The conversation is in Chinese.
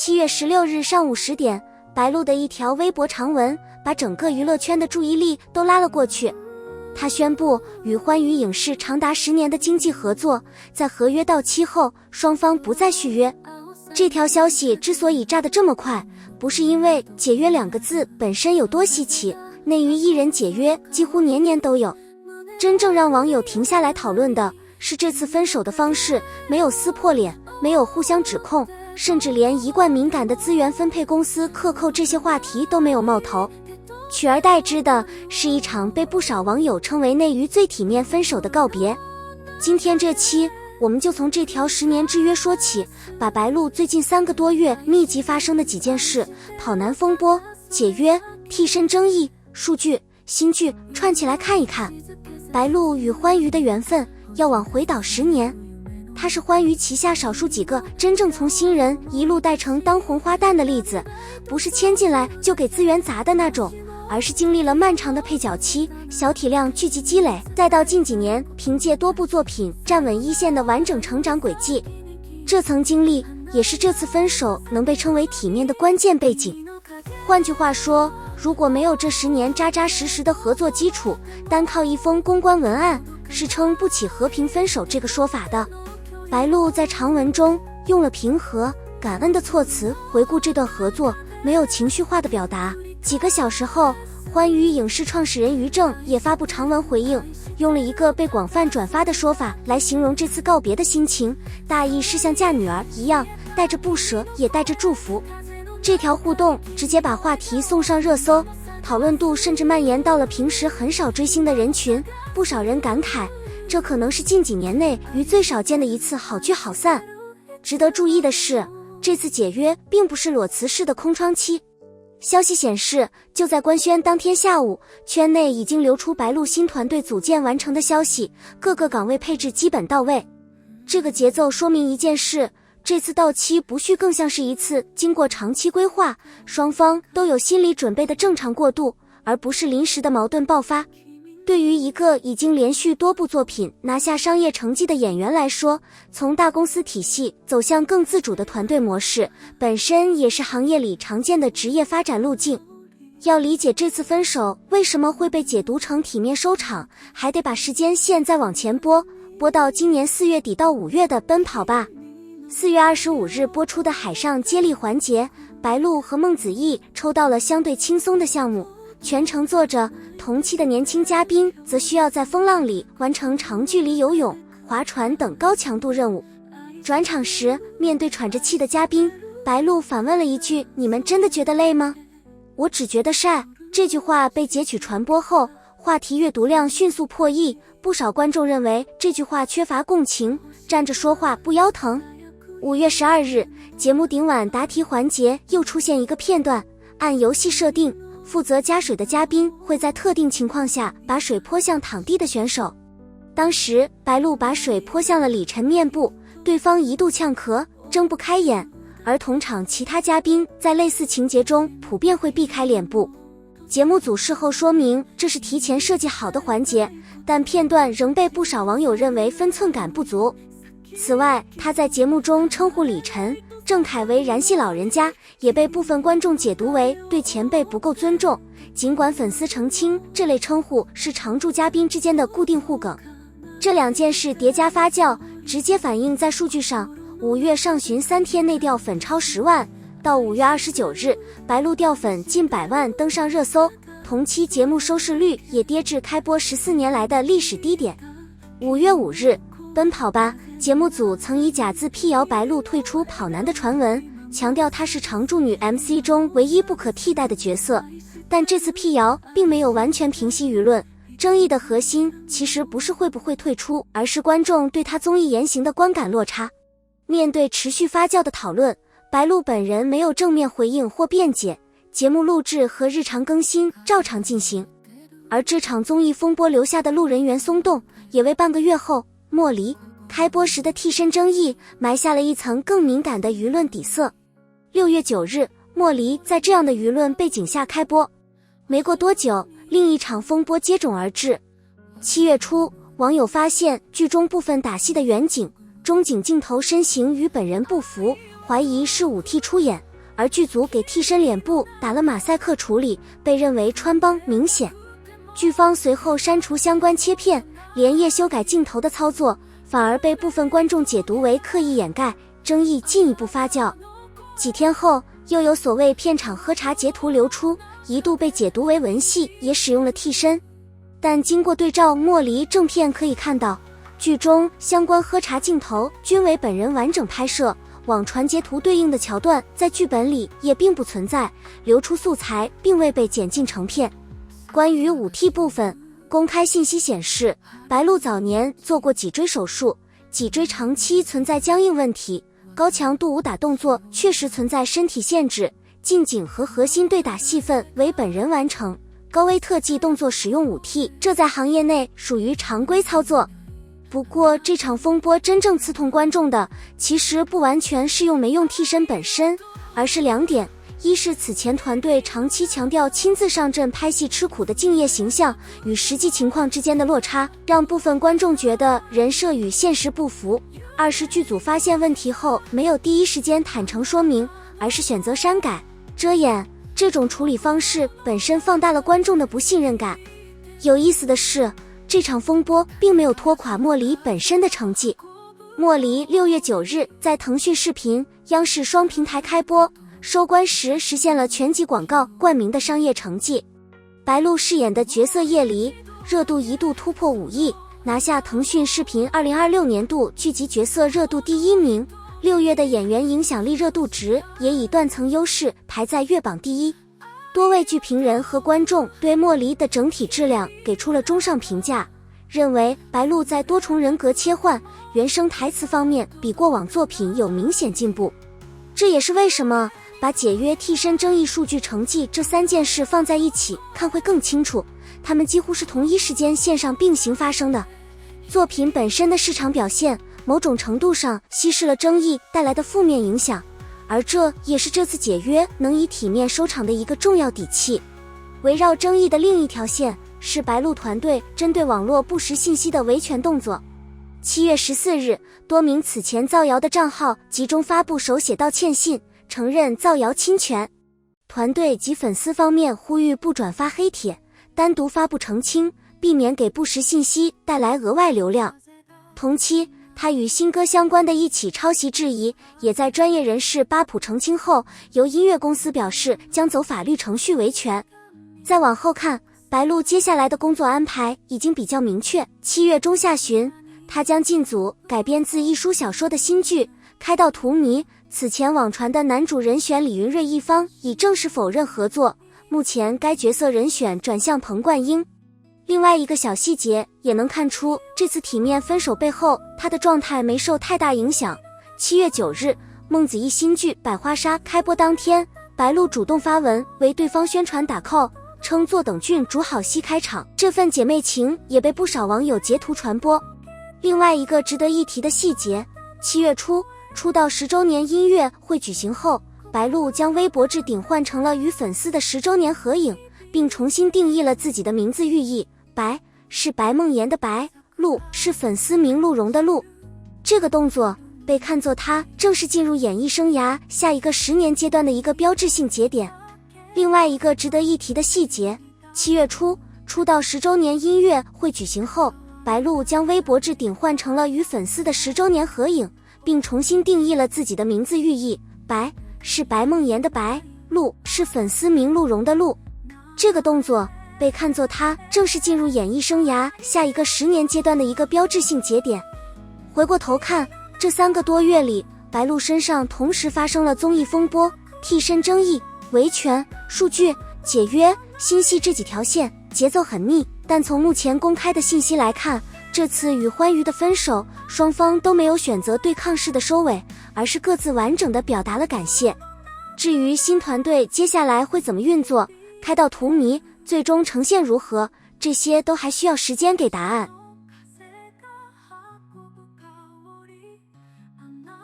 7月16日上午10點，白鹿的一條微博長文把整個娛樂圈的注意力都拉了過去。他宣布與歡娛影視長達10年的經濟合作，在合約到期後，雙方不再續約。這條消息之所以炸得這麼快，不是因為解約2個字本身有多稀奇，內娛藝人解約幾乎年年都有。真正讓網友停下來討論的是這次分手的方式，沒有撕破臉，沒有互相指控，甚至連一貫敏感的資源分配公司克扣這些話題都沒有冒頭，取而代之的是一場被不少網友稱為內娛最體面分手的告別。今天這期我們就從這條10年之約說起，把白鹿最近3個多月密集發生的幾件事，跑男風波、解約、替身爭議、數據、新劇串起來看一看。白鹿與歡娛的緣分要往回倒10年，他是歡娛旗下少數幾個真正從新人一路帶成當紅花旦的例子，不是簽進來就給資源砸的那種，而是經歷了漫長的配角期、小體量聚集積累，再到近幾年憑借多部作品站穩一線的完整成長軌跡。這層經歷也是這次分手能被稱為體面的關鍵背景。換句話說，如果沒有這10年扎扎實實的合作基礎，單靠一封公關文案是撐不起和平分手這個說法的。白鹿在長文中用了平和、感恩的措辭回顧這段合作，沒有情緒化的表達。幾個小時後，歡娛影視創始人於正也發布長文回應，用了一個被廣泛轉發的說法來形容這次告別的心情，大意是像嫁女兒一樣，帶着不捨也帶着祝福。這條互動直接把話題送上熱搜，討論度甚至蔓延到了平時很少追星的人群，不少人感慨，這可能是近幾年內娛最少見的一次好聚好散。值得注意的是，這次解約並不是裸辭式的空窗期。消息顯示，就在官宣當天下午，圈內已經流出白鹿新團隊組建完成的消息，各個崗位配置基本到位。這個節奏說明一件事，這次到期不續更像是一次經過長期規劃，雙方都有心理準備的正常過渡，而不是臨時的矛盾爆發。對於一個已經連續多部作品拿下商業成績的演員來說，從大公司體系走向更自主的团隊模式，本身也是行業裡常見的職業發展路徑。要理解這次分手為什麼會被解讀成體面收場，還得把時間線再往前撥到今年4月底到5月的《奔跑吧》。4月25日播出的海上接力環節，白鹿和孟子義抽到了相对輕鬆的項目，全程坐着，同期的年輕嘉賓則需要在風浪裡完成長距離游泳、划船等高強度任務。轉場時，面對喘着氣的嘉賓，白鹿反問了一句：“你們真的覺得累嗎？”“我只覺得曬。”這句話被截取傳播後，話題閱讀量迅速破億，不少觀眾認為這句話缺乏共情，站着說話不腰疼。5月12日，節目頂碗答題環節又出現一個片段，按遊戲設定，負責加水的嘉賓會在特定情況下把水潑向躺地的選手。當時白鹿把水潑向了李晨面部，對方一度嗆咳，睜不開眼，而同場其他嘉賓在類似情節中普遍會避開臉部。節目組事後說明這是提前設計好的環節，但片段仍被不少網友認為分寸感不足。此外，他在節目中稱呼李晨、鄭愷為燃系老人家，也被部分觀眾解讀為對前輩不夠尊重，儘管粉絲澄清這類稱呼是常駐嘉賓之間的固定互梗。這2件事疊加發酵，直接反映在數據上。5月上旬3天內掉粉超10萬，到5月29日，白鹿掉粉近100萬登上熱搜，同期節目收視率也跌至開播14年來的歷史低點。5月5日，奔跑吧節目組曾以假字闢謠白鹿退出跑男的傳聞，強調她是常駐女 MC 中唯一不可替代的角色。但這次闢謠並沒有完全平息輿論，爭議的核心其實不是會不會退出，而是觀眾對她綜藝言行的觀感落差。面對持續發酵的討論，白鹿本人沒有正面回應或辯解，節目錄製和日常更新照常進行。而這場綜藝風波留下的路人緣鬆動，也為半個月後莫離開播時的替身爭議埋下了一層更敏感的輿論底色。6月9日，莫離在這樣的輿論背景下開播，沒過多久，另一場風波接踵而至。7月初，網友發現劇中部分打戲的遠景、中景鏡頭身形與本人不符，懷疑是5T 出演，而劇組給替身臉部打了馬賽克處理，被認為穿幫明顯。劇方隨後刪除相關切片，連夜修改鏡頭的操作，反而被部分觀眾解讀為刻意掩蓋，爭議進一步發酵。幾天後，又有所謂片場喝茶截圖流出，一度被解讀為文戲也使用了替身。但經過對照莫離正片可以看到，劇中相關喝茶鏡頭均為本人完整拍攝，網傳截圖對應的橋段在劇本裡也並不存在，流出素材並未被剪進成片。關於五替部分，公開信息顯示，白鹿早年做過脊椎手術，脊椎長期存在僵硬問題，高強度武打動作確實存在身體限制，近景和核心對打戲份為本人完成，高危特技動作使用五替，這在行業內屬於常規操作。不過這場風波真正刺痛觀眾的，其實不完全是用沒用替身本身，而是兩點：一是此前團隊長期強調親自上陣拍戲吃苦的敬業形象與實際情況之間的落差，讓部分觀眾覺得人設與現實不符；二是劇組發現問題後沒有第一時間坦誠說明，而是選擇刪改、遮掩，這種處理方式本身放大了觀眾的不信任感。有意思的是，這場風波並沒有拖垮莫離本身的成績。莫離6月9日在騰訊視頻、央視雙平台開播，收官時實現了全集廣告冠名的商業成績。白鹿飾演的角色葉梨，熱度一度突破5億，拿下騰訊視頻2026年度劇集角色熱度第1名。6月的演員影響力熱度值也以斷層優勢排在月榜第1。多位劇評人和觀眾對莫離的整體質量給出了中上評價，認為白鹿在多重人格切換、原聲台詞方面比過往作品有明顯進步。這也是為什麼把解約替身爭議數據成績這3件事放在一起看會更清楚，它們幾乎是同一時間線上並行發生的。作品本身的市場表現，某種程度上稀釋了爭議帶來的負面影響，而這也是這次解約能以體面收場的一個重要底氣。圍繞爭議的另一條線是白鹿團隊針對網絡不實信息的維權動作。7月14日，多名此前造謠的賬號集中發布手寫道歉信，承認造謠侵權。團隊及粉絲方面呼籲不轉發黑帖，單獨發布澄清，避免給不實信息帶來額外流量。同期，他與新歌相關的一起抄襲質疑，也在專業人士巴普澄清後，由音樂公司表示將走法律程序維權。再往後看，白鹿接下来的工作安排已經比較明確。7月中下旬，他將進組改編自一書小說的新劇《開到荼蘼》。此前網傳的男主人選李雲瑞一方已正式否認合作，目前該角色人選轉向彭冠英。另外一個小細節也能看出，這次體面分手背後，他的狀態沒受太大影響。7月9日，孟子義新劇《百花殺》開播當天，白鹿主動發文為對方宣傳打 call， 稱坐等郡主好戲開場，這份姐妹情也被不少網友截圖傳播。另外一個值得一提的細節，7月初出道10周年音樂會舉行後，白鹿將微博置頂換成了與粉絲的10周年合影，並重新定義了自己的名字寓意，白是白夢妍的白，鹿是粉絲名鹿茸的鹿。這個動作被看作他正式進入演藝生涯下一個10年階段的一個標誌性節點。另外一個值得一提的細節，7月初出道10周年音樂會舉行後，白鹿將微博置頂換成了與粉絲的10周年合影，並重新定義了自己的名字寓意，白是白夢妍的白，鹿是粉絲名鹿茸的鹿。這個動作被看作他正式進入演藝生涯下一個10年階段的一個標誌性節點。回過頭看，這3個多月裡，白鹿身上同時發生了綜藝風波、替身爭議、維權、數據、解約、新戲這幾條線，節奏很密。但從目前公開的信息來看，這次與歡娛的分手，雙方都沒有選擇對抗式的收尾，而是各自完整地表達了感謝。至於新團隊接下來會怎麼運作，開到荼蘼最終呈現如何，這些都還需要時間給答案。